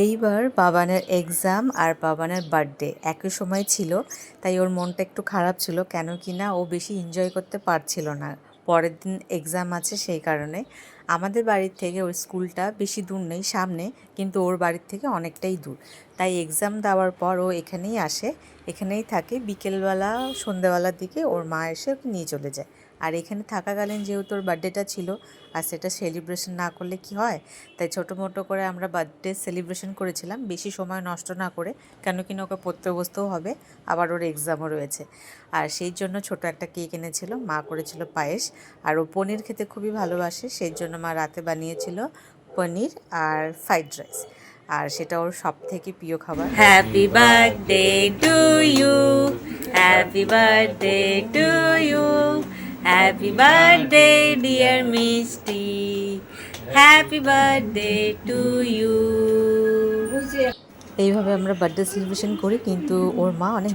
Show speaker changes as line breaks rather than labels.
এইবার বাবানের এক্সাম আর বাবানের বার্থডে একই সময় ছিল, তাই ওর মনটা একটু খারাপ ছিল, কেন কি না ও বেশি এনজয় করতে পারছিল না। পরের দিন এক্সাম আছে সেই কারণে। আমাদের বাড়ির থেকে ওর স্কুলটা বেশি দূর নেই, সামনে, কিন্তু ওর বাড়ির থেকে অনেকটাই দূর। তাই এক্সাম দেওয়ার পর ও এখানেই আসে, এখানেই থাকে। বিকেলবেলা সন্ধ্যেবেলার দিকে ওর মা এসে ওকে নিয়ে চলে যায়। আর এখানে থাকাকালীন যেহেতু ওর বার্থডেটা ছিল, আর সেটা সেলিব্রেশন না করলে কি হয়, তাই ছোটো মোটো করে আমরা বার্থডে সেলিব্রেশন করেছিলাম, বেশি সময় নষ্ট না করে, কেন কিনা ওকে পড়তে বসতেও হবে, আবার ওর এক্সামও রয়েছে। আর সেই জন্য ছোট একটা কেক এনেছিল, মা করেছিল পায়েস। আর ও পনির খেতে খুবই ভালোবাসে, সেই জন্য মা রাতে বানিয়েছিল পনির আর ফ্রাইড রাইস। আর সেটা ওর সব থেকে প্রিয় খাবার। Happy birthday to you, happy birthday to you, happy birthday dear Mishti, happy birthday to you. এইভাবে আমরা বার্থডে সেলিব্রেশন করি, কিন্তু ওর মা অনেক